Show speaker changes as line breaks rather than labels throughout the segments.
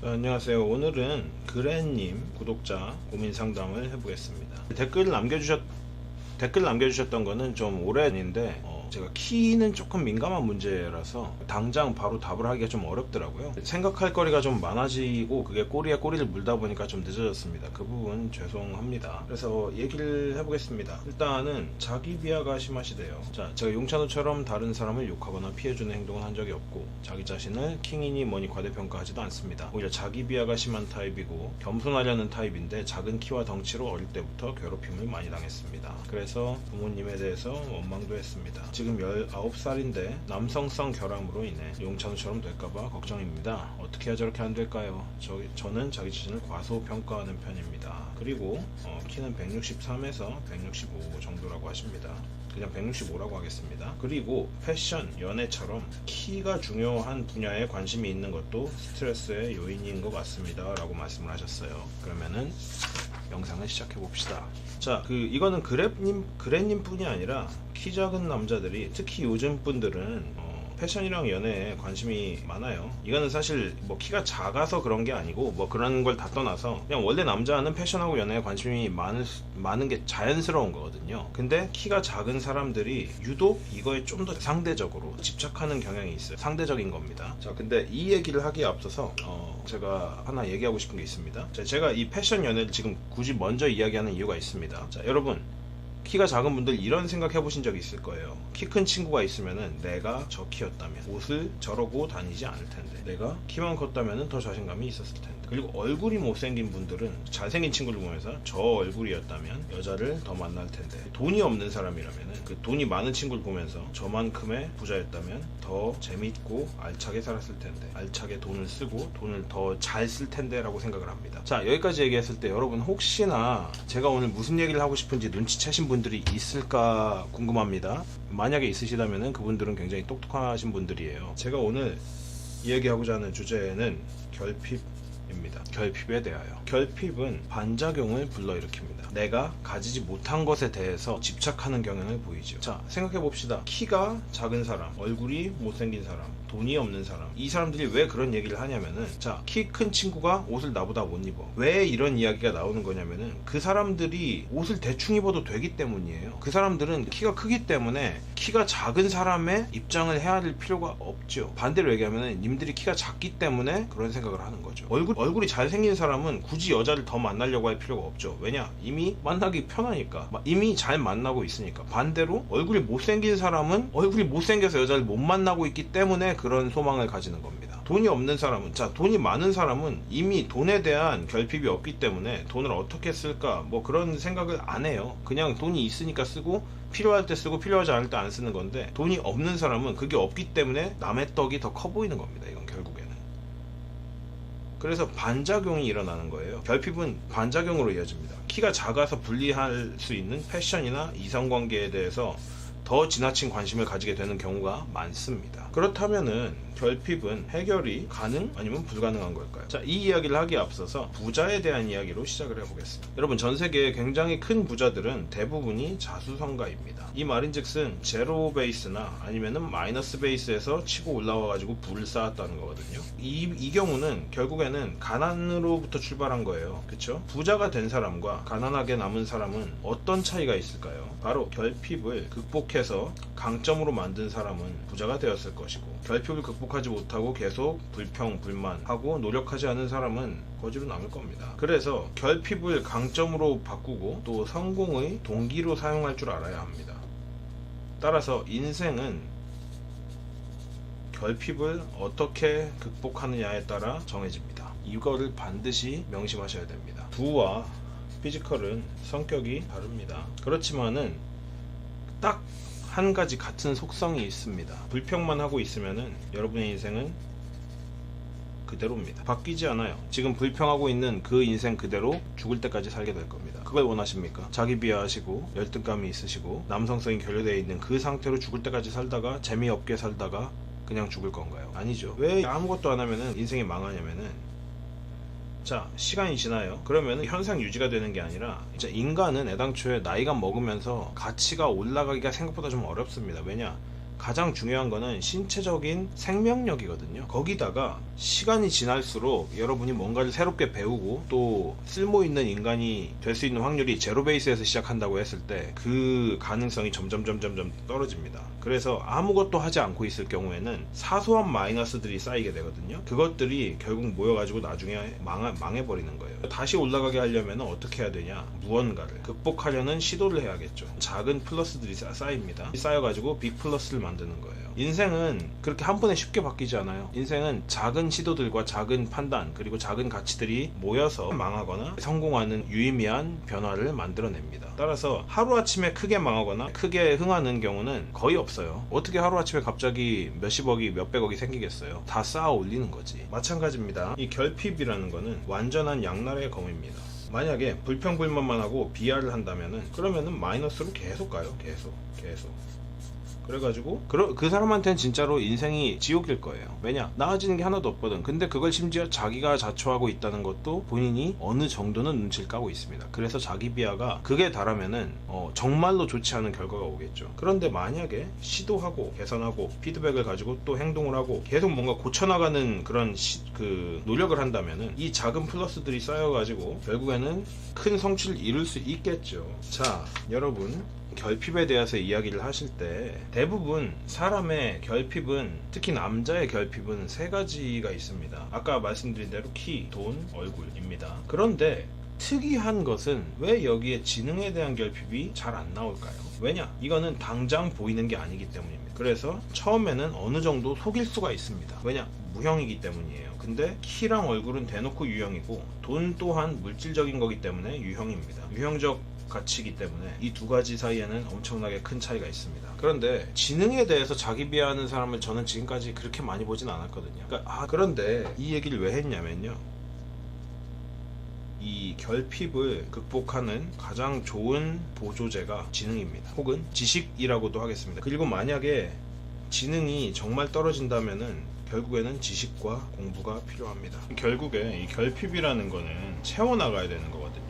안녕하세요. 오늘은 그랜님 구독자 고민 상담을 해보겠습니다. 댓글 남겨주셨던 거는 좀 오래인데 제가 키는 조금 민감한 문제라서 당장 바로 답을 하기가 좀 어렵더라고요. 생각할 거리가 좀 많아지고 그게 꼬리에 꼬리를 물다 보니까 좀 늦어졌습니다. 그 부분 죄송합니다. 그래서 얘기를 해보겠습니다. 일단은 자기 비하가 심하시대요. 자, 제가 용찬호처럼 다른 사람을 욕하거나 피해주는 행동을 한 적이 없고 자기 자신을 킹이니 뭐니 과대평가하지도 않습니다. 오히려 자기 비하가 심한 타입이고 겸손하려는 타입인데 작은 키와 덩치로 어릴 때부터 괴롭힘을 많이 당했습니다. 그래서 부모님에 대해서 원망도 했습니다. 지금 19살인데 남성성 결함으로 인해 용찬우처럼 될까봐 걱정입니다. 어떻게 해야 저렇게 안 될까요? 저는 자기 자신을 과소평가하는 편입니다. 그리고 키는 163에서 165 정도라고 하십니다. 그냥 165라고 하겠습니다. 그리고 패션, 연애처럼 키가 중요한 분야에 관심이 있는 것도 스트레스의 요인인 것 같습니다. 라고 말씀을 하셨어요. 그러면은 영상을 시작해 봅시다. 자, 이거는 그래님 뿐이 아니라 키 작은 남자들이, 특히 요즘 분들은 패션이랑 연애에 관심이 많아요. 이거는 사실 뭐 키가 작아서 그런 게 아니고 뭐 그런 걸 다 떠나서 그냥 원래 남자는 패션하고 연애에 관심이 많은 게 자연스러운 거거든요. 근데 키가 작은 사람들이 유독 이거에 좀 더 상대적으로 집착하는 경향이 있어요. 상대적인 겁니다. 자, 근데 이 얘기를 하기에 앞서서 제가 하나 얘기하고 싶은 게 있습니다. 자, 제가 이 패션 연애를 지금 굳이 먼저 이야기하는 이유가 있습니다. 자, 여러분, 키가 작은 분들 이런 생각 해보신 적이 있을 거예요. 키 큰 친구가 있으면은 내가 저 키였다면 옷을 저러고 다니지 않을 텐데, 내가 키만 컸다면은 더 자신감이 있었을 텐데. 그리고 얼굴이 못생긴 분들은 잘생긴 친구를 보면서 저 얼굴이었다면 여자를 더 만날 텐데, 돈이 없는 사람이라면은 그 돈이 많은 친구를 보면서 저만큼의 부자였다면 더 재밌고 알차게 살았을 텐데, 알차게 돈을 쓰고 돈을 더 잘 쓸 텐데 라고 생각을 합니다. 자, 여기까지 얘기했을 때 여러분 혹시나 제가 오늘 무슨 얘기를 하고 싶은지 눈치채신 분들이 있을까 궁금합니다. 만약에 있으시다면 그분들은 굉장히 똑똑하신 분들이에요. 제가 오늘 이야기하고자 하는 주제는 결핍입니다. 결핍에 대하여. 결핍은 반작용을 불러일으킵니다. 내가 가지지 못한 것에 대해서 집착하는 경향을 보이죠. 자, 생각해 봅시다. 키가 작은 사람, 얼굴이 못생긴 사람, 돈이 없는 사람, 이 사람들이 왜 그런 얘기를 하냐면은, 자, 키 큰 친구가 옷을 나보다 못 입어. 왜 이런 이야기가 나오는 거냐면은 그 사람들이 옷을 대충 입어도 되기 때문이에요. 그 사람들은 키가 크기 때문에 키가 작은 사람의 입장을 헤아릴 필요가 없죠. 반대로 얘기하면은 님들이 키가 작기 때문에 그런 생각을 하는 거죠. 얼굴이 잘생긴 사람은 굳이 여자를 더 만나려고 할 필요가 없죠. 왜냐? 이미 만나기 편하니까. 이미 잘 만나고 있으니까. 반대로 얼굴이 못생긴 사람은 얼굴이 못생겨서 여자를 못 만나고 있기 때문에 그런 소망을 가지는 겁니다. 돈이 없는 사람은, 자, 돈이 많은 사람은 이미 돈에 대한 결핍이 없기 때문에 돈을 어떻게 쓸까 뭐 그런 생각을 안 해요. 그냥 돈이 있으니까 쓰고 필요할 때 쓰고 필요하지 않을 때 안 쓰는 건데, 돈이 없는 사람은 그게 없기 때문에 남의 떡이 더 커 보이는 겁니다. 이건 결국에는. 그래서 반작용이 일어나는 거예요. 결핍은 반작용으로 이어집니다. 키가 작아서 불리할 수 있는 패션이나 이성관계에 대해서 더 지나친 관심을 가지게 되는 경우가 많습니다. 그렇다면은 결핍은 해결이 가능? 아니면 불가능한 걸까요? 자, 이 이야기를 하기에 앞서서 부자에 대한 이야기로 시작을 해보겠습니다. 여러분, 전 세계의 굉장히 큰 부자들은 대부분이 자수성가입니다. 이 말인즉슨 제로 베이스나 아니면은 마이너스 베이스에서 치고 올라와가지고 부를 쌓았다는 거거든요. 이 경우는 결국에는 가난으로부터 출발한 거예요. 그쵸? 부자가 된 사람과 가난하게 남은 사람은 어떤 차이가 있을까요? 바로 결핍을 극복해서 강점으로 만든 사람은 부자가 되었을 것이고, 결핍을 극복하지 못하고 계속 불평, 불만하고 노력하지 않은 사람은 거지로 남을 겁니다. 그래서 결핍을 강점으로 바꾸고 또 성공의 동기로 사용할 줄 알아야 합니다. 따라서 인생은 결핍을 어떻게 극복하느냐에 따라 정해집니다. 이거를 반드시 명심하셔야 됩니다. 부와 피지컬은 성격이 다릅니다. 그렇지만은 딱 한 가지 같은 속성이 있습니다. 불평만 하고 있으면은 여러분의 인생은 그대로입니다. 바뀌지 않아요. 지금 불평하고 있는 그 인생 그대로 죽을 때까지 살게 될 겁니다. 그걸 원하십니까? 자기 비하하시고 열등감이 있으시고 남성성이 결여되어 있는 그 상태로 죽을 때까지 살다가 재미없게 살다가 그냥 죽을 건가요? 아니죠. 왜 아무것도 안 하면은 인생이 망하냐면은, 자, 시간이 지나요. 그러면 현상 유지가 되는 게 아니라, 진짜 인간은 애당초에 나이가 먹으면서 가치가 올라가기가 생각보다 좀 어렵습니다. 왜냐? 가장 중요한 거는 신체적인 생명력이거든요. 거기다가 시간이 지날수록 여러분이 뭔가를 새롭게 배우고 또 쓸모있는 인간이 될 수 있는 확률이 제로 베이스에서 시작한다고 했을 때 그 가능성이 점점 떨어집니다. 그래서 아무것도 하지 않고 있을 경우에는 사소한 마이너스들이 쌓이게 되거든요. 그것들이 결국 모여가지고 나중에 망해버리는 거예요. 다시 올라가게 하려면 어떻게 해야 되냐, 무언가를 극복하려는 시도를 해야겠죠. 작은 플러스들이 쌓입니다. 쌓여가지고 빅 플러스를 만드는 거예요. 인생은 그렇게 한 번에 쉽게 바뀌지 않아요. 인생은 작은 시도들과 작은 판단 그리고 작은 가치들이 모여서 망하거나 성공하는 유의미한 변화를 만들어냅니다. 따라서 하루아침에 크게 망하거나 크게 흥하는 경우는 거의 없어요. 어떻게 하루아침에 갑자기 몇십억이 몇백억이 생기겠어요. 다 쌓아 올리는 거지. 마찬가지입니다. 이 결핍이라는 거는 완전한 양날의 검입니다. 만약에 불평불만만 하고 비하를 한다면은 그러면은 마이너스로 계속 가요. 계속 그래가지고 그 사람한테는 진짜로 인생이 지옥일 거예요. 왜냐? 나아지는 게 하나도 없거든. 근데 그걸 심지어 자기가 자초하고 있다는 것도 본인이 어느 정도는 눈치를 까고 있습니다. 그래서 자기 비하가 극에 달하면은 정말로 좋지 않은 결과가 오겠죠. 그런데 만약에 시도하고 개선하고 피드백을 가지고 또 행동을 하고 계속 뭔가 고쳐나가는 그런 노력을 한다면은 이 작은 플러스들이 쌓여가지고 결국에는 큰 성취를 이룰 수 있겠죠. 자, 여러분, 결핍에 대해서 이야기를 하실 때 대부분 사람의 결핍은, 특히 남자의 결핍은 세 가지가 있습니다. 아까 말씀드린 대로 키, 돈, 얼굴입니다. 그런데 특이한 것은 왜 여기에 지능에 대한 결핍이 잘 안 나올까요? 왜냐? 이거는 당장 보이는 게 아니기 때문입니다. 그래서 처음에는 어느 정도 속일 수가 있습니다. 왜냐? 무형이기 때문이에요. 근데 키랑 얼굴은 대놓고 유형이고 돈 또한 물질적인 거기 때문에 유형입니다. 유형적 가치이기 때문에 이 두 가지 사이에는 엄청나게 큰 차이가 있습니다. 그런데 지능에 대해서 자기 비하하는 사람을 저는 지금까지 그렇게 많이 보진 않았거든요. 그런데 이 얘기를 왜 했냐면요, 이 결핍을 극복하는 가장 좋은 보조제가 지능입니다. 혹은 지식이라고도 하겠습니다. 그리고 만약에 지능이 정말 떨어진다면은 결국에는 지식과 공부가 필요합니다. 결국에 이 결핍이라는 거는 채워나가야 되는 거거든요.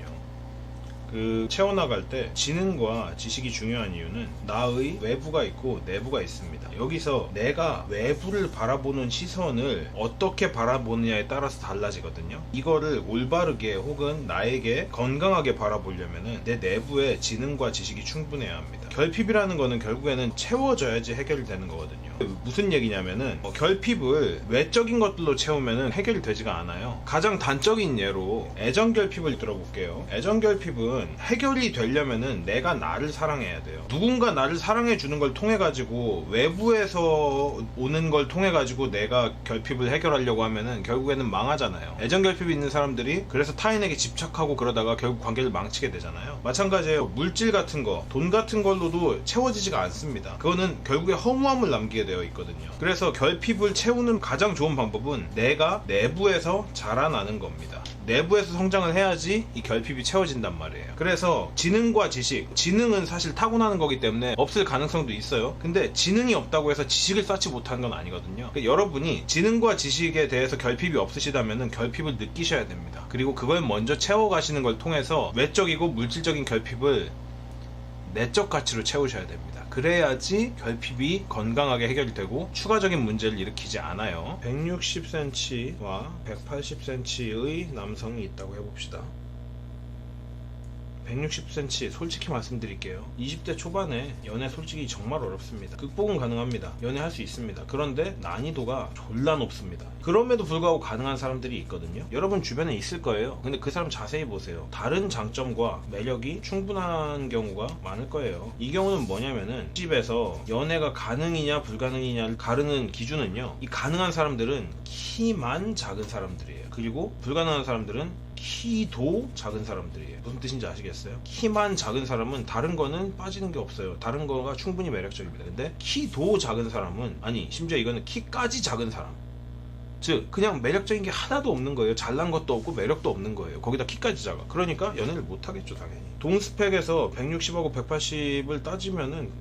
채워나갈 때 지능과 지식이 중요한 이유는 나의 외부가 있고 내부가 있습니다. 여기서 내가 외부를 바라보는 시선을 어떻게 바라보느냐에 따라서 달라지거든요. 이거를 올바르게 혹은 나에게 건강하게 바라보려면 내 내부에 지능과 지식이 충분해야 합니다. 결핍이라는 거는 결국에는 채워져야지 해결이 되는 거거든요. 무슨 얘기냐면은 결핍을 외적인 것들로 채우면은 해결이 되지가 않아요. 가장 단적인 예로 애정 결핍을 들어볼게요. 애정 결핍은 해결이 되려면은 내가 나를 사랑해야 돼요. 누군가 나를 사랑해 주는 걸 통해 가지고 외부에서 오는 걸 통해 가지고 내가 결핍을 해결하려고 하면은 결국에는 망하잖아요. 애정 결핍이 있는 사람들이 그래서 타인에게 집착하고 그러다가 결국 관계를 망치게 되잖아요. 마찬가지예요. 물질 같은 거, 돈 같은 걸로도 채워지지가 않습니다. 그거는 결국에 허무함을 남기게 되어 있거든요. 그래서 결핍을 채우는 가장 좋은 방법은 내가 내부에서 자라나는 겁니다. 내부에서 성장을 해야지 이 결핍이 채워진단 말이에요. 그래서 지능과 지식, 지능은 사실 타고나는 거기 때문에 없을 가능성도 있어요. 근데 지능이 없다고 해서 지식을 쌓지 못하는 건 아니거든요. 그러니까 여러분이 지능과 지식에 대해서 결핍이 없으시다면 결핍을 느끼셔야 됩니다. 그리고 그걸 먼저 채워가시는 걸 통해서 외적이고 물질적인 결핍을 내적 가치로 채우셔야 됩니다. 그래야지 결핍이 건강하게 해결이 되고 추가적인 문제를 일으키지 않아요. 160cm와 180cm의 남성이 있다고 해봅시다. 160cm 솔직히 말씀드릴게요. 20대 초반에 연애 솔직히 정말 어렵습니다. 극복은 가능합니다. 연애할 수 있습니다. 그런데 난이도가 졸라 높습니다. 그럼에도 불구하고 가능한 사람들이 있거든요. 여러분 주변에 있을 거예요. 근데 그 사람 자세히 보세요. 다른 장점과 매력이 충분한 경우가 많을 거예요. 이 경우는 뭐냐면은 집에서 연애가 가능이냐 불가능이냐를 가르는 기준은요, 이 가능한 사람들은 키만 작은 사람들이에요. 그리고 불가능한 사람들은 키도 작은 사람들이에요. 무슨 뜻인지 아시겠어요? 키만 작은 사람은 다른 거는 빠지는 게 없어요. 다른 거가 충분히 매력적입니다. 근데 키도 작은 사람은, 아니 심지어 이거는 키까지 작은 사람, 즉 그냥 매력적인 게 하나도 없는 거예요. 잘난 것도 없고 매력도 없는 거예요. 거기다 키까지 작아. 그러니까 연애를 못 하겠죠, 당연히. 동스펙에서 160하고 180을 따지면은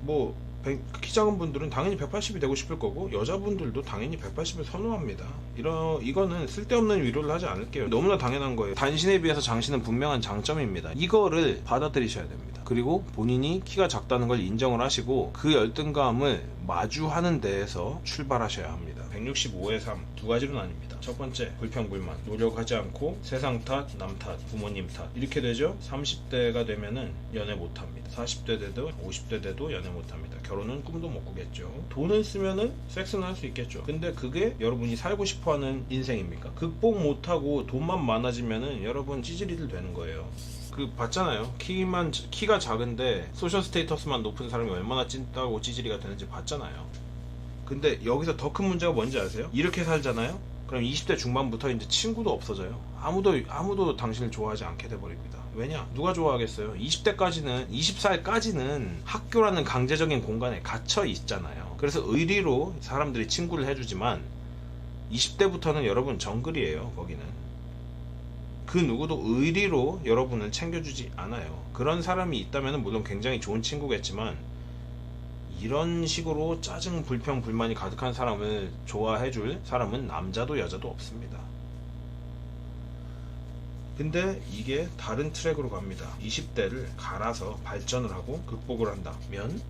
키 작은 분들은 당연히 180이 되고 싶을 거고, 여자분들도 당연히 180을 선호합니다. 이거는 쓸데없는 위로를 하지 않을게요. 너무나 당연한 거예요. 단신에 비해서 장신은 분명한 장점입니다. 이거를 받아들이셔야 됩니다. 그리고 본인이 키가 작다는 걸 인정을 하시고 그 열등감을 마주하는 데에서 출발하셔야 합니다. 165의 3, 두 가지로 나뉩니다. 첫 번째, 불평불만, 노력하지 않고 세상 탓, 남 탓, 부모님 탓 이렇게 되죠. 30대가 되면은 연애 못합니다. 40대 돼도 50대 돼도 연애 못합니다. 결혼은 꿈도 못 꾸겠죠. 돈을 쓰면은 섹스는 할 수 있겠죠. 근데 그게 여러분이 살고 싶어하는 인생입니까? 극복 못하고 돈만 많아지면은 여러분 찌질이들 되는 거예요. 그 봤잖아요. 키가 작은데 소셜 스테이터스만 높은 사람이 얼마나 찐따고 찌질이가 되는지 봤잖아요. 근데 여기서 더 큰 문제가 뭔지 아세요? 이렇게 살잖아요. 그럼 20대 중반부터 이제 친구도 없어져요. 아무도 당신을 좋아하지 않게 돼버립니다. 왜냐? 누가 좋아하겠어요? 20대까지는 20살까지는 학교라는 강제적인 공간에 갇혀 있잖아요. 그래서 의리로 사람들이 친구를 해주지만 20대부터는 여러분 정글이에요. 거기는 그 누구도 의리로 여러분을 챙겨주지 않아요. 그런 사람이 있다면 물론 굉장히 좋은 친구겠지만 이런 식으로 짜증, 불평, 불만이 가득한 사람을 좋아해줄 사람은 남자도 여자도 없습니다. 근데 이게 다른 트랙으로 갑니다. 20대를 갈아서 발전을 하고 극복을 한다면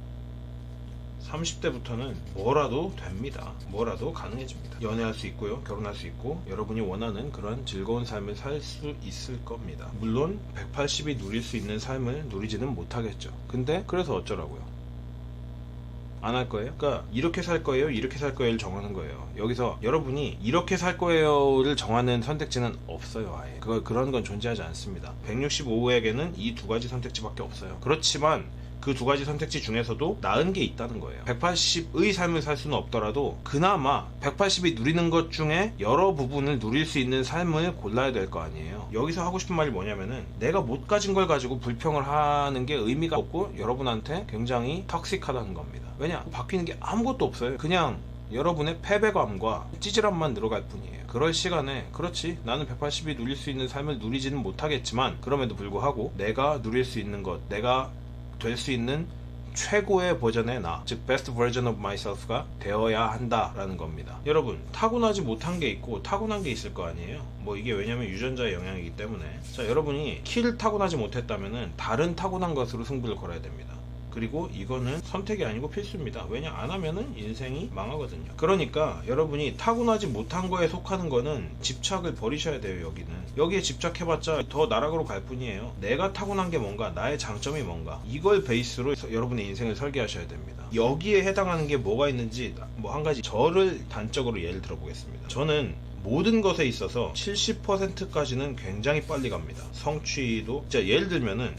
30대부터는 뭐라도 됩니다. 뭐라도 가능해집니다. 연애할 수 있고요. 결혼할 수 있고 여러분이 원하는 그런 즐거운 삶을 살 수 있을 겁니다. 물론 180이 누릴 수 있는 삶을 누리지는 못하겠죠. 근데 그래서 어쩌라고요? 안 할 거예요? 그러니까 이렇게 살 거예요, 이렇게 살 거예요를 정하는 거예요. 여기서 여러분이 이렇게 살 거예요를 정하는 선택지는 없어요. 아예 그런 건 존재하지 않습니다. 165에게는 이 두 가지 선택지밖에 없어요. 그렇지만 그 두 가지 선택지 중에서도 나은 게 있다는 거예요. 180의 삶을 살 수는 없더라도 그나마 180이 누리는 것 중에 여러 부분을 누릴 수 있는 삶을 골라야 될 거 아니에요. 여기서 하고 싶은 말이 뭐냐면은 내가 못 가진 걸 가지고 불평을 하는 게 의미가 없고 여러분한테 굉장히 턱식하다는 겁니다. 왜냐? 바뀌는 게 아무것도 없어요. 그냥 여러분의 패배감과 찌질함만 늘어갈 뿐이에요. 그럴 시간에 그렇지 나는 180이 누릴 수 있는 삶을 누리지는 못하겠지만 그럼에도 불구하고 내가 누릴 수 있는 것, 내가 될 수 있는 최고의 버전의 나, 즉 best version of myself가 되어야 한다라는 겁니다. 여러분 타고나지 못한 게 있고 타고난 게 있을 거 아니에요. 뭐 이게 왜냐면 유전자의 영향이기 때문에. 자, 여러분이 키를 타고나지 못했다면은 다른 타고난 것으로 승부를 걸어야 됩니다. 그리고 이거는 선택이 아니고 필수입니다. 왜냐? 안 하면은 인생이 망하거든요. 그러니까 여러분이 타고나지 못한 거에 속하는 거는 집착을 버리셔야 돼요. 여기에 집착해봤자 더 나락으로 갈 뿐이에요. 내가 타고난 게 뭔가, 나의 장점이 뭔가, 이걸 베이스로 여러분의 인생을 설계하셔야 됩니다. 여기에 해당하는 게 뭐가 있는지 뭐 한 가지 저를 단적으로 예를 들어보겠습니다. 저는 모든 것에 있어서 70%까지는 굉장히 빨리 갑니다. 성취도 예를 들면은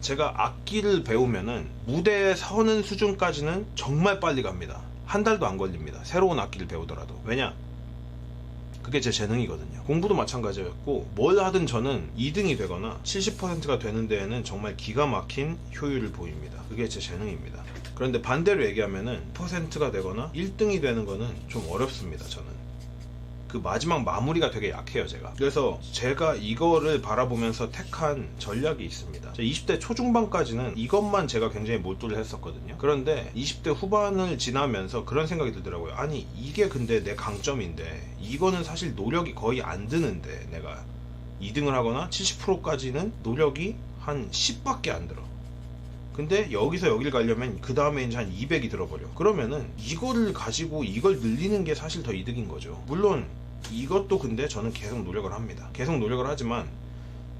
제가 악기를 배우면은 무대에 서는 수준까지는 정말 빨리 갑니다. 한 달도 안 걸립니다. 새로운 악기를 배우더라도. 왜냐? 그게 제 재능이거든요. 공부도 마찬가지였고 뭘 하든 저는 2등이 되거나 70%가 되는 데에는 정말 기가 막힌 효율을 보입니다. 그게 제 재능입니다. 그런데 반대로 얘기하면은 %가 되거나 1등이 되는 거는 좀 어렵습니다. 저는 그 마지막 마무리가 되게 약해요. 그래서 제가 이거를 바라보면서 택한 전략이 있습니다. 20대 초중반까지는 이것만 제가 굉장히 몰두를 했었거든요. 그런데 20대 후반을 지나면서 그런 생각이 들더라고요. 아니 이게 근데 내 강점인데 이거는 사실 노력이 거의 안 드는데 내가 2등을 하거나 70%까지는 노력이 한 10밖에 안 들어. 근데 여기서 여길 가려면 그 다음에 이제 한 200이 들어버려. 그러면은 이거를 가지고 이걸 늘리는 게 사실 더 이득인 거죠. 물론 이것도 근데 저는 계속 노력을 합니다. 계속 노력을 하지만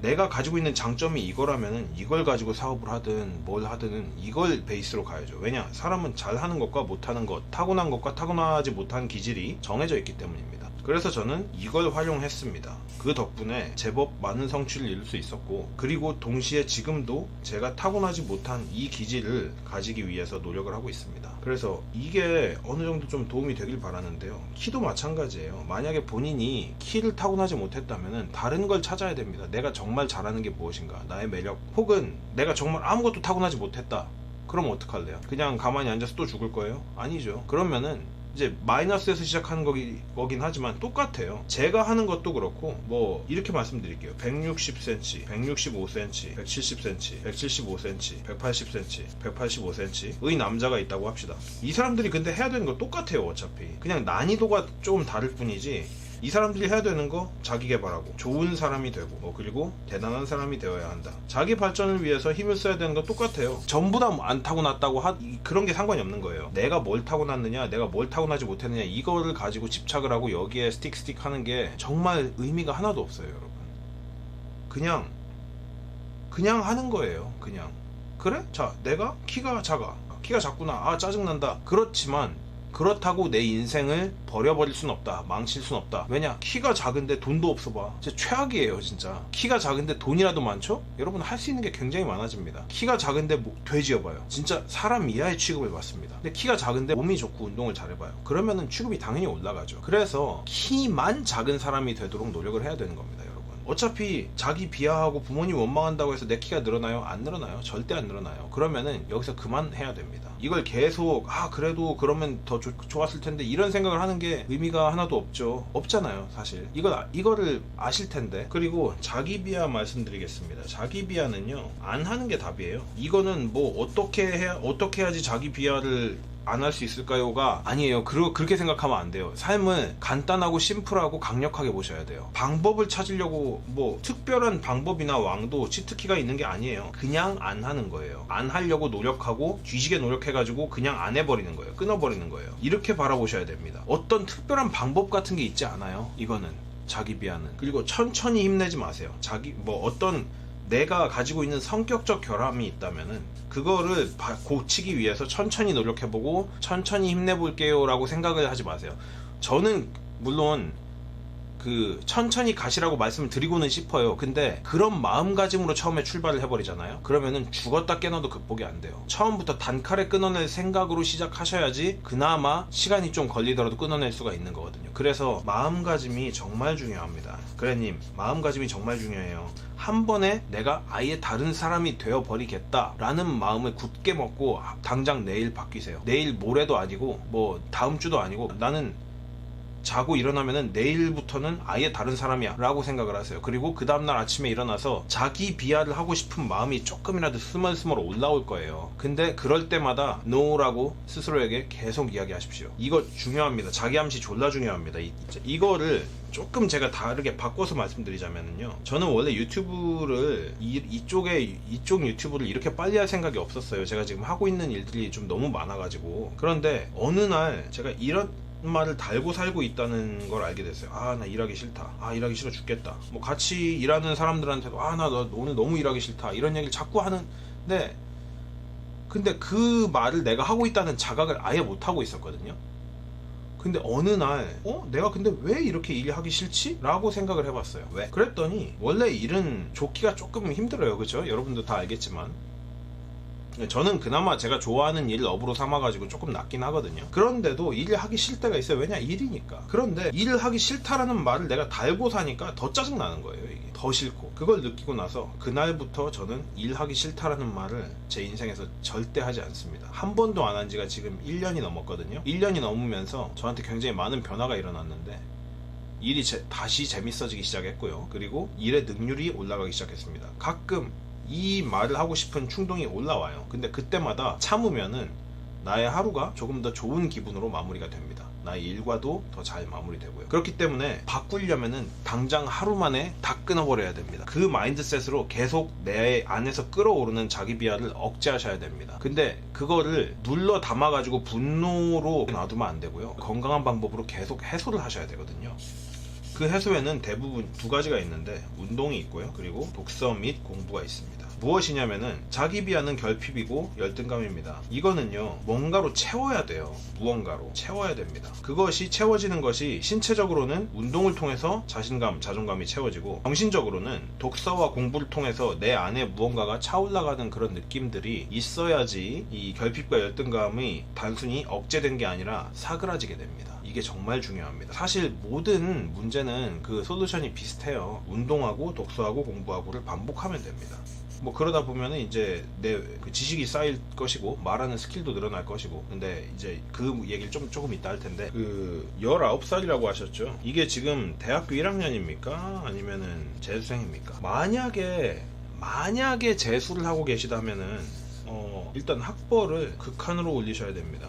내가 가지고 있는 장점이 이거라면은 이걸 가지고 사업을 하든 뭘 하든 이걸 베이스로 가야죠. 왜냐? 사람은 잘하는 것과 못하는 것, 타고난 것과 타고나지 못한 기질이 정해져 있기 때문입니다. 그래서 저는 이걸 활용했습니다. 그 덕분에 제법 많은 성취를 이룰 수 있었고, 그리고 동시에 지금도 제가 타고나지 못한 이 기질을 가지기 위해서 노력을 하고 있습니다. 그래서 이게 어느 정도 좀 도움이 되길 바라는데요. 키도 마찬가지예요. 만약에 본인이 키를 타고나지 못했다면 다른 걸 찾아야 됩니다. 내가 정말 잘하는 게 무엇인가, 나의 매력, 혹은 내가 정말 아무것도 타고나지 못했다. 그럼 어떡할래요? 그냥 가만히 앉아서 또 죽을 거예요? 아니죠. 그러면은 이제 마이너스에서 시작하는 거긴 하지만 똑같아요. 제가 하는 것도 그렇고 뭐 이렇게 말씀드릴게요. 160cm, 165cm, 170cm, 175cm, 180cm, 185cm의 남자가 있다고 합시다. 이 사람들이 근데 해야 되는 거 똑같아요. 어차피 그냥 난이도가 좀 다를 뿐이지 이 사람들이 해야 되는 거 자기 개발하고 좋은 사람이 되고 그리고 대단한 사람이 되어야 한다. 자기 발전을 위해서 힘을 써야 되는 거 똑같아요. 전부 다 안 타고났다고 그런 게 상관이 없는 거예요. 내가 뭘 타고났느냐, 내가 뭘 타고나지 못했느냐, 이거를 가지고 집착을 하고 여기에 스틱 하는 게 정말 의미가 하나도 없어요, 여러분. 그냥 하는 거예요. 그냥 그래? 자, 내가 키가 작구나. 아, 짜증난다. 그렇지만 그렇다고 내 인생을 버려버릴 순 없다. 망칠 순 없다. 왜냐? 키가 작은데 돈도 없어 봐. 진짜 최악이에요, 진짜. 키가 작은데 돈이라도 많죠? 여러분, 할 수 있는 게 굉장히 많아집니다. 키가 작은데 돼지여봐요. 진짜 사람 이하의 취급을 받습니다. 근데 키가 작은데 몸이 좋고 운동을 잘해봐요. 그러면은 취급이 당연히 올라가죠. 그래서 키만 작은 사람이 되도록 노력을 해야 되는 겁니다, 여러분. 어차피 자기 비하하고 부모님 원망한다고 해서 내 키가 늘어나요? 안 늘어나요. 절대 안 늘어나요. 그러면은 여기서 그만해야 됩니다. 이걸 계속 그래도 그러면 더 좋았을 텐데 이런 생각을 하는 게 의미가 하나도 없잖아요, 사실. 이거를 아실 텐데. 그리고 자기 비하 말씀드리겠습니다. 자기 비하는요, 안 하는 게 답이에요. 이거는 뭐 어떻게 해야지 자기 비하를 안 할 수 있을까요가 아니에요. 그렇게 생각하면 안 돼요. 삶을 간단하고 심플하고 강력하게 보셔야 돼요. 방법을 찾으려고 뭐 특별한 방법이나 왕도 치트키가 있는 게 아니에요. 그냥 안 하는 거예요. 안 하려고 노력하고 뒤지게 노력해가지고 그냥 안 해버리는 거예요. 끊어버리는 거예요. 이렇게 바라보셔야 됩니다. 어떤 특별한 방법 같은 게 있지 않아요. 이거는 자기 비하는. 그리고 천천히 힘내지 마세요. 내가 가지고 있는 성격적 결함이 있다면은 그거를 고치기 위해서 천천히 노력해보고 천천히 힘내볼게요 라고 생각을 하지 마세요. 저는 물론 천천히 가시라고 말씀을 드리고는 싶어요. 근데 그런 마음가짐으로 처음에 출발을 해버리잖아요. 그러면은 죽었다 깨어나도 극복이 안 돼요. 처음부터 단칼에 끊어낼 생각으로 시작하셔야지 그나마 시간이 좀 걸리더라도 끊어낼 수가 있는 거거든요. 그래서 마음가짐이 정말 중요합니다. 그래님, 마음가짐이 정말 중요해요. 한 번에 내가 아예 다른 사람이 되어버리겠다라는 마음을 굳게 먹고 당장 내일 바뀌세요. 내일 모레도 아니고 뭐 다음 주도 아니고 나는 자고 일어나면은 내일부터는 아예 다른 사람이야 라고 생각을 하세요. 그리고 그 다음날 아침에 일어나서 자기 비하를 하고 싶은 마음이 조금이라도 스멀스멀 올라올 거예요. 근데 그럴 때마다 NO라고 스스로에게 계속 이야기하십시오. 이거 중요합니다. 자기 암시 졸라 중요합니다. 이거를 조금 제가 다르게 바꿔서 말씀드리자면요, 저는 원래 유튜브를 이쪽 유튜브를 이렇게 빨리 할 생각이 없었어요. 제가 지금 하고 있는 일들이 좀 너무 많아가지고. 그런데 어느 날 제가 이런 말을 달고 살고 있다는 걸 알게 됐어요. 나 일하기 싫다. 일하기 싫어 죽겠다. 뭐 같이 일하는 사람들한테도 나 오늘 너무 일하기 싫다 이런 얘기를 자꾸 하는데, 근데 그 말을 내가 하고 있다는 자각을 아예 못 하고 있었거든요. 근데 어느 날 내가 근데 왜 이렇게 일하기 싫지? 라고 생각을 해봤어요. 왜? 그랬더니 원래 일은 좋기가 조금 힘들어요. 그렇죠? 여러분도 다 알겠지만 저는 그나마 제가 좋아하는 일 업으로 삼아가지고 조금 낫긴 하거든요. 그런데도 일을 하기 싫을 때가 있어요. 왜냐? 일이니까. 그런데 일을 하기 싫다라는 말을 내가 달고 사니까 더 짜증나는 거예요. 이게 더 싫고. 그걸 느끼고 나서 그날부터 저는 일하기 싫다라는 말을 제 인생에서 절대 하지 않습니다. 한 번도 안 한 지가 지금 1년이 넘었거든요. 1년이 넘으면서 저한테 굉장히 많은 변화가 일어났는데 일이 다시 재밌어지기 시작했고요. 그리고 일의 능률이 올라가기 시작했습니다. 가끔 이 말을 하고 싶은 충동이 올라와요. 근데 그때마다 참으면은 나의 하루가 조금 더 좋은 기분으로 마무리가 됩니다. 나의 일과도 더 잘 마무리되고요. 그렇기 때문에 바꾸려면은 당장 하루 만에 다 끊어버려야 됩니다. 그 마인드셋으로 계속 내 안에서 끓어오르는 자기 비하를 억제하셔야 됩니다. 근데 그거를 눌러 담아가지고 분노로 놔두면 안 되고요. 건강한 방법으로 계속 해소를 하셔야 되거든요. 그 해소에는 대부분 두 가지가 있는데 운동이 있고요. 그리고 독서 및 공부가 있습니다. 무엇이냐면은 자기 비하는 결핍이고 열등감입니다. 이거는요, 뭔가로 채워야 돼요. 무언가로 채워야 됩니다. 그것이 채워지는 것이 신체적으로는 운동을 통해서 자신감, 자존감이 채워지고, 정신적으로는 독서와 공부를 통해서 내 안에 무언가가 차올라가는 그런 느낌들이 있어야지 이 결핍과 열등감이 단순히 억제된 게 아니라 사그라지게 됩니다. 이게 정말 중요합니다. 사실 모든 문제는 그 솔루션이 비슷해요. 운동하고 독서하고 공부하고를 반복하면 됩니다. 뭐 그러다 보면은 이제 내 그 지식이 쌓일 것이고 말하는 스킬도 늘어날 것이고. 근데 이제 그 얘기를 조금 이따 할 텐데, 19살이라고 하셨죠? 이게 지금 대학교 1학년입니까? 아니면은 재수생입니까? 만약에 재수를 하고 계시다면은 일단 학벌을 극한으로 올리셔야 됩니다.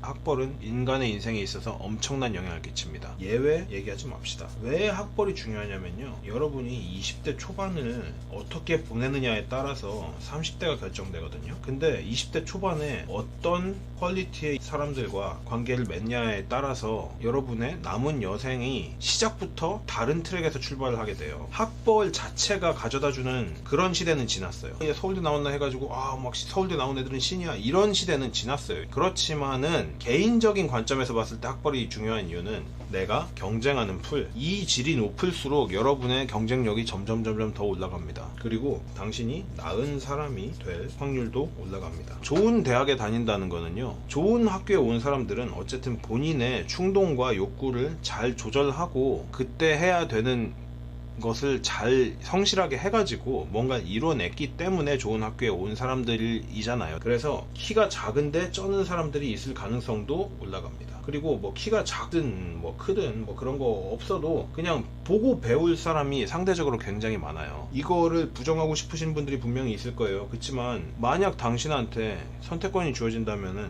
학벌은 인간의 인생에 있어서 엄청난 영향을 끼칩니다. 예외 얘기하지 맙시다. 왜 학벌이 중요하냐면요, 여러분이 20대 초반을 어떻게 보내느냐에 따라서 30대가 결정되거든요. 근데 20대 초반에 어떤 퀄리티의 사람들과 관계를 맺냐에 따라서 여러분의 남은 여생이 시작부터 다른 트랙에서 출발을 하게 돼요. 학벌 자체가 가져다주는 그런 시대는 지났어요. 서울대 나왔나 해가지고 막 서울대 나온 애들은 신이야, 이런 시대는 지났어요. 그렇지만은 개인적인 관점에서 봤을 때 학벌이 중요한 이유는 내가 경쟁하는 풀, 이 질이 높을수록 여러분의 경쟁력이 점점 더 올라갑니다. 그리고 당신이 나은 사람이 될 확률도 올라갑니다. 좋은 대학에 다닌다는 거는요, 좋은 학교에 온 사람들은 어쨌든 본인의 충동과 욕구를 잘 조절하고 그때 해야 되는 것을 잘 성실하게 해가지고 뭔가 이뤄냈기 때문에 좋은 학교에 온 사람들이잖아요. 그래서 키가 작은데 쩌는 사람들이 있을 가능성도 올라갑니다. 그리고 뭐 키가 작든 뭐 크든 뭐 그런 거 없어도 그냥 보고 배울 사람이 상대적으로 굉장히 많아요. 이거를 부정하고 싶으신 분들이 분명히 있을 거예요. 그렇지만 만약 당신한테 선택권이 주어진다면은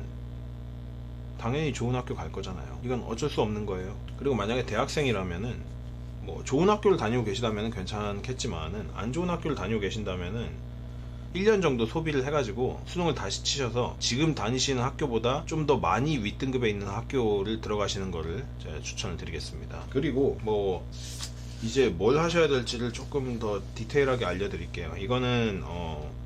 당연히 좋은 학교 갈 거잖아요. 이건 어쩔 수 없는 거예요. 그리고 만약에 대학생이라면은 뭐 좋은 학교를 다니고 계시다면 괜찮겠지만은 안 좋은 학교를 다니고 계신다면은 1년 정도 소비를 해가지고 수능을 다시 치셔서 지금 다니시는 학교보다 좀 더 많이 윗등급에 있는 학교를 들어가시는 거를 제가 추천을 드리겠습니다. 그리고 뭐 이제 뭘 하셔야 될지를 조금 더 디테일하게 알려드릴게요. 이거는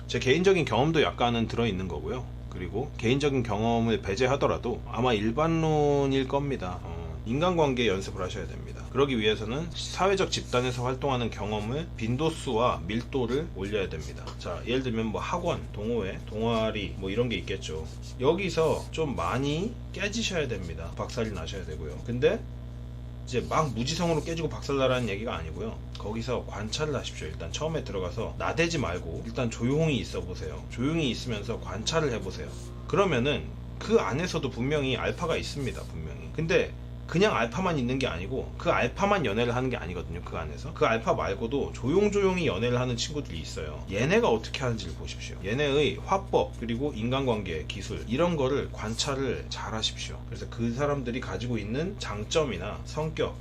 제 개인적인 경험도 약간은 들어있는 거고요. 그리고 개인적인 경험을 배제하더라도 아마 일반론일 겁니다. 인간관계 연습을 하셔야 됩니다. 그러기 위해서는 사회적 집단에서 활동하는 경험을 빈도수와 밀도를 올려야 됩니다. 자, 예를 들면 뭐 학원, 동호회, 동아리 뭐 이런 게 있겠죠. 여기서 좀 많이 깨지셔야 됩니다. 박살이 나셔야 되고요. 근데 이제 막 무지성으로 깨지고 박살나라는 얘기가 아니고요. 거기서 관찰을 하십시오. 일단 처음에 들어가서 나대지 말고 일단 조용히 있어 보세요. 조용히 있으면서 관찰을 해보세요. 그러면은 그 안에서도 분명히 알파가 있습니다. 분명히. 근데 그냥 알파만 있는 게 아니고 그 알파만 연애를 하는 게 아니거든요. 그 안에서 그 알파 말고도 조용조용히 연애를 하는 친구들이 있어요. 얘네가 어떻게 하는지를 보십시오. 얘네의 화법 그리고 인간관계 기술 이런 거를 관찰을 잘 하십시오. 그래서 그 사람들이 가지고 있는 장점이나 성격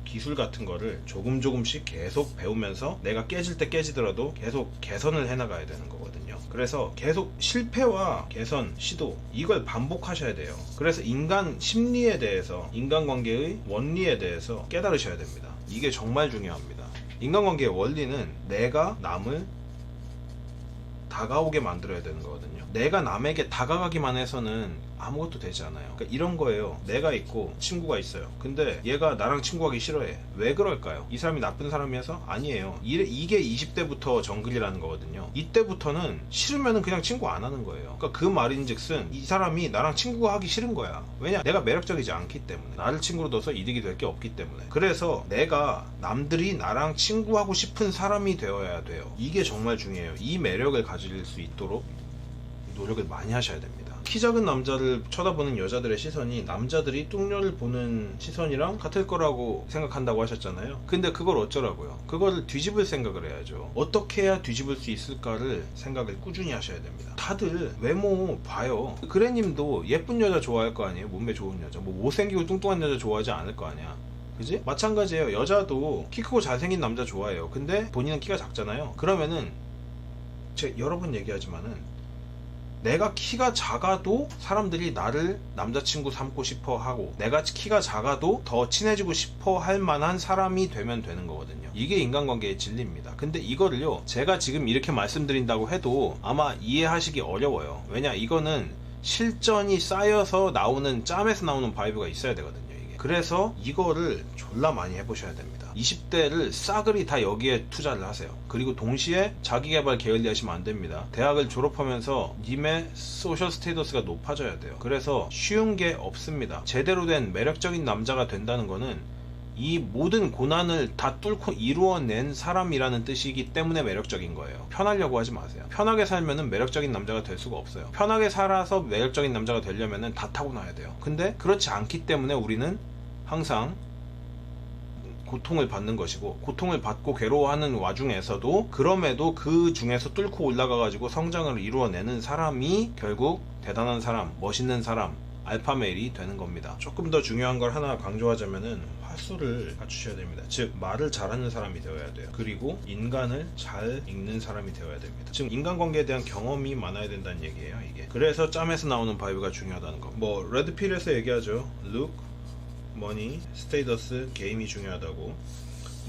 기술 같은 거를 조금씩 계속 배우면서 내가 깨질 때 깨지더라도 계속 개선을 해나가야 되는 거거든요. 그래서 계속 실패와 개선, 시도 이걸 반복하셔야 돼요. 그래서 인간 심리에 대해서 인간관계의 원리에 대해서 깨달으셔야 됩니다. 이게 정말 중요합니다. 인간관계의 원리는 내가 남을 다가오게 만들어야 되는 거거든요. 내가 남에게 다가가기만 해서는 아무것도 되지 않아요. 그러니까 이런 거예요. 내가 있고 친구가 있어요. 근데 얘가 나랑 친구하기 싫어해. 왜 그럴까요? 이 사람이 나쁜 사람이어서? 아니에요. 이게 20대부터 정글이라는 거거든요. 이때부터는 싫으면 그냥 친구 안 하는 거예요. 그러니까 그 말인즉슨 이 사람이 나랑 친구가 하기 싫은 거야. 왜냐? 내가 매력적이지 않기 때문에. 나를 친구로 둬서 이득이 될 게 없기 때문에. 그래서 내가 남들이 나랑 친구하고 싶은 사람이 되어야 돼요. 이게 정말 중요해요. 이 매력을 가질 수 있도록 노력을 많이 하셔야 됩니다. 키 작은 남자를 쳐다보는 여자들의 시선이 남자들이 뚱녀를 보는 시선이랑 같을 거라고 생각한다고 하셨잖아요. 근데 그걸 어쩌라고요? 그거를 뒤집을 생각을 해야죠. 어떻게 해야 뒤집을 수 있을까를 생각을 꾸준히 하셔야 됩니다. 다들 외모 봐요. 그래님도 예쁜 여자 좋아할 거 아니에요? 몸매 좋은 여자. 뭐 못생기고 뚱뚱한 여자 좋아하지 않을 거 아니야. 그지? 마찬가지예요. 여자도 키 크고 잘생긴 남자 좋아해요. 근데 본인은 키가 작잖아요. 그러면은 여러 번 얘기하지만은 내가 키가 작아도 사람들이 나를 남자친구 삼고 싶어 하고 내가 키가 작아도 더 친해지고 싶어 할 만한 사람이 되면 되는 거거든요. 이게 인간관계의 진리입니다. 근데 이거를요, 제가 지금 이렇게 말씀드린다고 해도 아마 이해하시기 어려워요. 왜냐? 이거는 실전이 쌓여서 나오는 짬에서 나오는 바이브가 있어야 되거든요. 그래서 이거를 졸라 많이 해보셔야 됩니다. 20대를 싸그리 다 여기에 투자를 하세요. 그리고 동시에 자기개발 게을리 하시면 안 됩니다. 대학을 졸업하면서 님의 소셜 스테이터스가 높아져야 돼요. 그래서 쉬운 게 없습니다. 제대로 된 매력적인 남자가 된다는 거는 이 모든 고난을 다 뚫고 이루어낸 사람이라는 뜻이기 때문에 매력적인 거예요. 편하려고 하지 마세요. 편하게 살면은 매력적인 남자가 될 수가 없어요. 편하게 살아서 매력적인 남자가 되려면은 다 타고나야 돼요. 근데 그렇지 않기 때문에 우리는 항상 고통을 받는 것이고, 고통을 받고 괴로워하는 와중에서도 그럼에도 그 중에서 뚫고 올라가 가지고 성장을 이루어내는 사람이 결국 대단한 사람, 멋있는 사람, 알파 메일이 되는 겁니다. 조금 더 중요한 걸 하나 강조하자면은 화수를 갖추셔야 됩니다. 즉 말을 잘하는 사람이 되어야 돼요. 그리고 인간을 잘 읽는 사람이 되어야 됩니다. 지금 인간관계에 대한 경험이 많아야 된다는 얘기예요. 이게 그래서 짬에서 나오는 바이브가 중요하다는 거. 뭐 레드필에서 얘기하죠. Look, Money, Status, 게임이 중요하다고.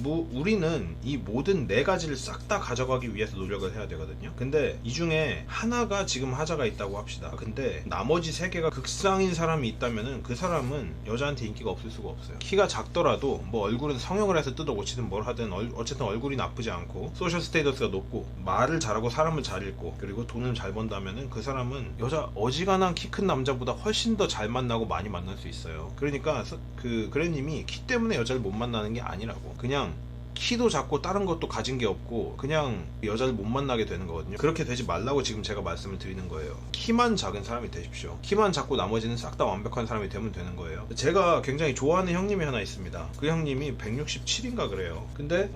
우리는 이 모든 네 가지를 싹 다 가져가기 위해서 노력을 해야 되거든요. 근데 이 중에 하나가 지금 하자가 있다고 합시다. 근데 나머지 세 개가 극상인 사람이 있다면은 그 사람은 여자한테 인기가 없을 수가 없어요. 키가 작더라도 뭐 얼굴은 성형을 해서 뜯어 고치든 뭘 하든 어쨌든 얼굴이 나쁘지 않고 소셜 스테이터스가 높고 말을 잘하고 사람을 잘 읽고 그리고 돈을 잘 번다면은 그 사람은 여자 어지간한 키 큰 남자보다 훨씬 더 잘 만나고 많이 만날 수 있어요. 그러니까 그 그래님이 키 때문에 여자를 못 만나는 게 아니라고. 그냥 키도 작고 다른 것도 가진 게 없고 그냥 여자를 못 만나게 되는 거거든요. 그렇게 되지 말라고 지금 제가 말씀을 드리는 거예요. 키만 작은 사람이 되십시오. 키만 작고 나머지는 싹 다 완벽한 사람이 되면 되는 거예요. 제가 굉장히 좋아하는 형님이 하나 있습니다. 그 형님이 167인가 그래요. 근데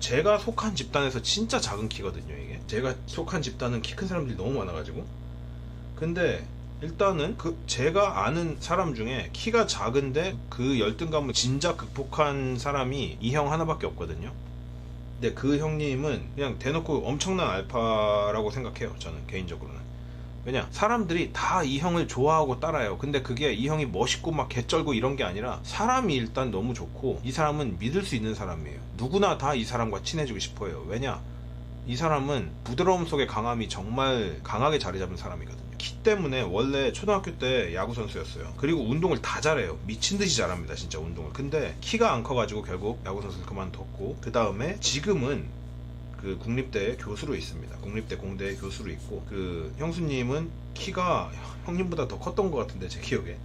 제가 속한 집단에서 진짜 작은 키거든요. 이게 제가 속한 집단은 키 큰 사람들이 너무 많아가지고. 근데 일단은 제가 아는 사람 중에 키가 작은데 그 열등감을 진작 극복한 사람이 이 형 하나밖에 없거든요. 근데 그 형님은 그냥 대놓고 엄청난 알파라고 생각해요. 저는 개인적으로는. 왜냐, 사람들이 다 이 형을 좋아하고 따라요. 근데 그게 이 형이 멋있고 막 개쩔고 이런 게 아니라 사람이 일단 너무 좋고 이 사람은 믿을 수 있는 사람이에요. 누구나 다 이 사람과 친해지고 싶어요. 왜냐, 이 사람은 부드러움 속의 강함이 정말 강하게 자리 잡은 사람이거든요. 키 때문에 원래 초등학교 때 야구 선수였어요. 그리고 운동을 다 잘해요. 미친 듯이 잘합니다. 진짜 운동을. 근데 키가 안 커가지고 결국 야구 선수를 그만뒀고, 그 다음에 지금은 그 국립대 교수로 있습니다. 국립대 공대 교수로 있고, 그 형수님은 키가 형님보다 더 컸던 것 같은데 제 기억에.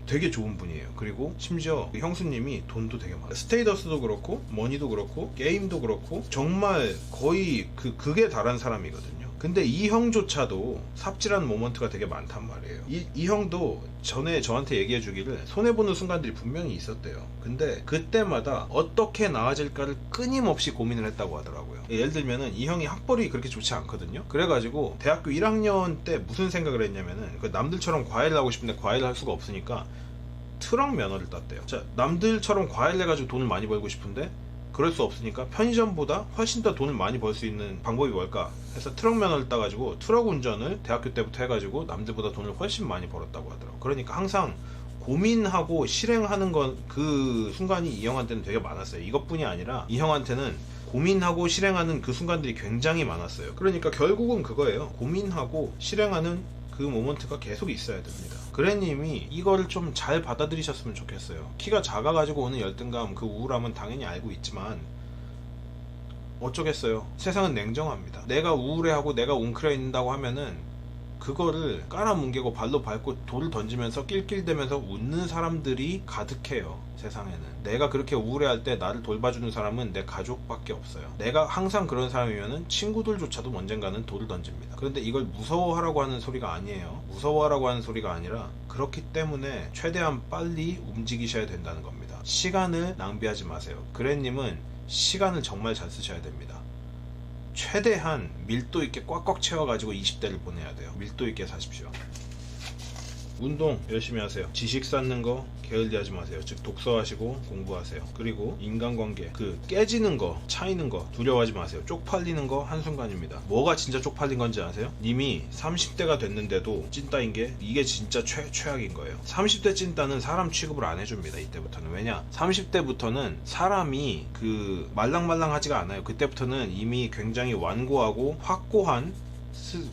되게 좋은 분이에요. 그리고 심지어 형수님이 돈도 되게 많아요. 스테이더스도 그렇고 머니도 그렇고 게임도 그렇고 정말 거의 극에 달한 사람이거든요. 근데 이 형조차도 삽질한 모먼트가 되게 많단 말이에요. 이 형도 전에 저한테 얘기해 주기를 손해보는 순간들이 분명히 있었대요. 근데 그때마다 어떻게 나아질까를 끊임없이 고민을 했다고 하더라고요. 예를 들면은 이 형이 학벌이 그렇게 좋지 않거든요. 그래가지고 대학교 1학년 때 무슨 생각을 했냐면은 남들처럼 과외를 하고 싶은데 과외를 할 수가 없으니까 트럭 면허를 땄대요. 자, 남들처럼 과외를 해가지고 돈을 많이 벌고 싶은데 그럴 수 없으니까 편의점보다 훨씬 더 돈을 많이 벌 수 있는 방법이 뭘까 해서 트럭 면허를 따가지고 트럭 운전을 대학교 때부터 해가지고 남들보다 돈을 훨씬 많이 벌었다고 하더라고요. 그러니까 항상 고민하고 실행하는 건 그 순간이 이 형한테는 되게 많았어요. 이것뿐이 아니라 이 형한테는 고민하고 실행하는 그 순간들이 굉장히 많았어요. 그러니까 결국은 그거예요. 고민하고 실행하는 그 모먼트가 계속 있어야 됩니다. 그래님이 이거를 좀 잘 받아들이셨으면 좋겠어요. 키가 작아가지고 오는 열등감, 그 우울함은 당연히 알고 있지만 어쩌겠어요. 세상은 냉정합니다. 내가 우울해하고 내가 웅크려 있는다고 하면은 그거를 깔아뭉개고 발로 밟고 돌을 던지면서 낄낄대면서 웃는 사람들이 가득해요. 세상에는. 내가 그렇게 우울해할 때 나를 돌봐주는 사람은 내 가족밖에 없어요. 내가 항상 그런 사람이면은 친구들조차도 언젠가는 돌을 던집니다. 그런데 이걸 무서워하라고 하는 소리가 아니에요. 무서워하라고 하는 소리가 아니라 그렇기 때문에 최대한 빨리 움직이셔야 된다는 겁니다. 시간을 낭비하지 마세요. 그래님은 시간을 정말 잘 쓰셔야 됩니다. 최대한 밀도 있게 꽉꽉 채워가지고 20대를 보내야 돼요. 밀도 있게 사십시오. 운동 열심히 하세요. 지식 쌓는 거 게을리하지 마세요. 즉 독서하시고 공부하세요. 그리고 인간관계 깨지는 거, 차이는 거 두려워하지 마세요. 쪽팔리는 거 한순간입니다. 뭐가 진짜 쪽팔린 건지 아세요? 님이 30대가 됐는데도 찐따인 게 이게 진짜 최악인 거예요. 30대 찐따는 사람 취급을 안 해줍니다. 이때부터는. 왜냐? 30대부터는 사람이 말랑말랑하지가 않아요. 그때부터는 이미 굉장히 완고하고 확고한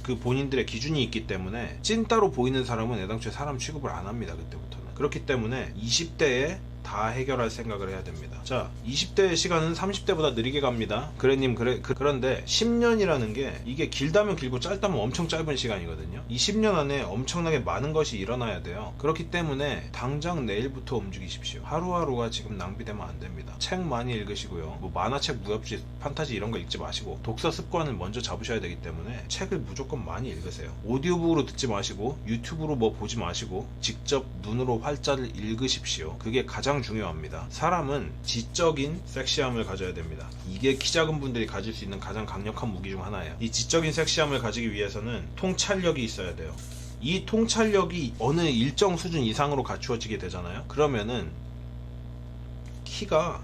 그 본인들의 기준이 있기 때문에 찐따로 보이는 사람은 애당초에 사람 취급을 안 합니다. 그때부터는. 그렇기 때문에 20대에 다 해결할 생각을 해야 됩니다. 자, 20대의 시간은 30대보다 느리게 갑니다. 그래님, 그런데 10년이라는 게 이게 길다면 길고 짧다면 엄청 짧은 시간이거든요. 이 10년 안에 엄청나게 많은 것이 일어나야 돼요. 그렇기 때문에 당장 내일부터 움직이십시오. 하루하루가 지금 낭비되면 안 됩니다. 책 많이 읽으시고요. 뭐 만화책, 무협지, 판타지 이런 거 읽지 마시고 독서 습관을 먼저 잡으셔야 되기 때문에 책을 무조건 많이 읽으세요. 오디오북으로 듣지 마시고 유튜브로 뭐 보지 마시고 직접 눈으로 활자를 읽으십시오. 그게 가장 중요합니다. 사람은 지적인 섹시함을 가져야 됩니다. 이게 키 작은 분들이 가질 수 있는 가장 강력한 무기 중 하나예요. 이 지적인 섹시함을 가지기 위해서는 통찰력이 있어야 돼요. 이 통찰력이 어느 일정 수준 이상으로 갖추어지게 되잖아요. 그러면은 키가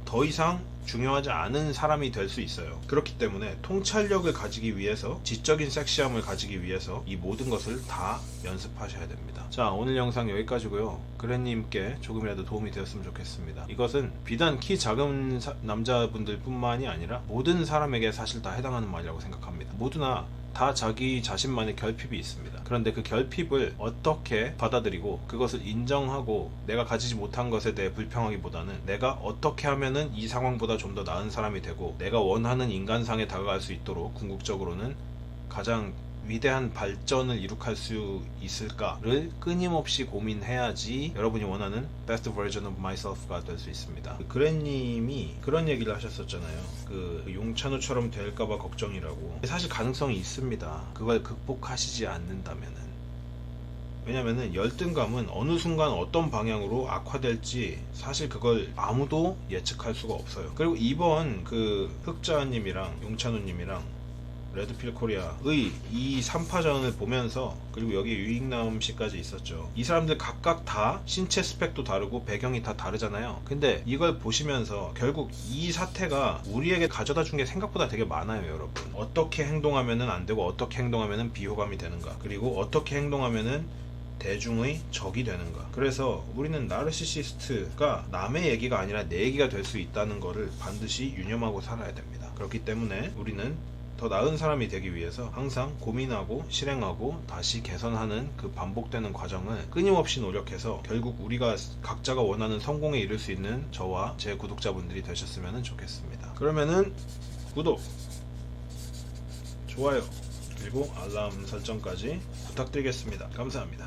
더 이상 중요하지 않은 사람이 될 수 있어요. 그렇기 때문에 통찰력을 가지기 위해서, 지적인 섹시함을 가지기 위해서 이 모든 것을 다 연습하셔야 됩니다. 자, 오늘 영상 여기까지고요. 그랜님께 조금이라도 도움이 되었으면 좋겠습니다. 이것은 비단 키 작은 남자분들 뿐만이 아니라 모든 사람에게 사실 다 해당하는 말이라고 생각합니다. 모두나 다 자기 자신만의 결핍이 있습니다. 그런데 그 결핍을 어떻게 받아들이고 그것을 인정하고 내가 가지지 못한 것에 대해 불평하기보다는 내가 어떻게 하면은 이 상황보다 좀 더 나은 사람이 되고 내가 원하는 인간상에 다가갈 수 있도록 궁극적으로는 가장 위대한 발전을 이룩할 수 있을까를 끊임없이 고민해야지 여러분이 원하는 best version of myself가 될 수 있습니다. 그랜님이 그런 얘기를 하셨었잖아요. 그 용찬우처럼 될까봐 걱정이라고. 사실 가능성이 있습니다. 그걸 극복하시지 않는다면은. 왜냐면은 열등감은 어느 순간 어떤 방향으로 악화될지 사실 그걸 아무도 예측할 수가 없어요. 그리고 이번 그 흑자님이랑 용찬우님이랑 레드필 코리아의 이 3파전을 보면서, 그리고 여기 유익남 씨까지 있었죠. 이 사람들 각각 다 신체 스펙도 다르고 배경이 다 다르잖아요. 근데 이걸 보시면서 결국 이 사태가 우리에게 가져다 준 게 생각보다 되게 많아요, 여러분. 어떻게 행동하면은 안 되고 어떻게 행동하면은 비호감이 되는가, 그리고 어떻게 행동하면은 대중의 적이 되는가. 그래서 우리는 나르시시스트가 남의 얘기가 아니라 내 얘기가 될 수 있다는 것을 반드시 유념하고 살아야 됩니다. 그렇기 때문에 우리는 더 나은 사람이 되기 위해서 항상 고민하고 실행하고 다시 개선하는 그 반복되는 과정을 끊임없이 노력해서 결국 우리가 각자가 원하는 성공에 이를 수 있는 저와 제 구독자분들이 되셨으면 좋겠습니다. 그러면은 구독, 좋아요, 그리고 알람 설정까지 부탁드리겠습니다. 감사합니다.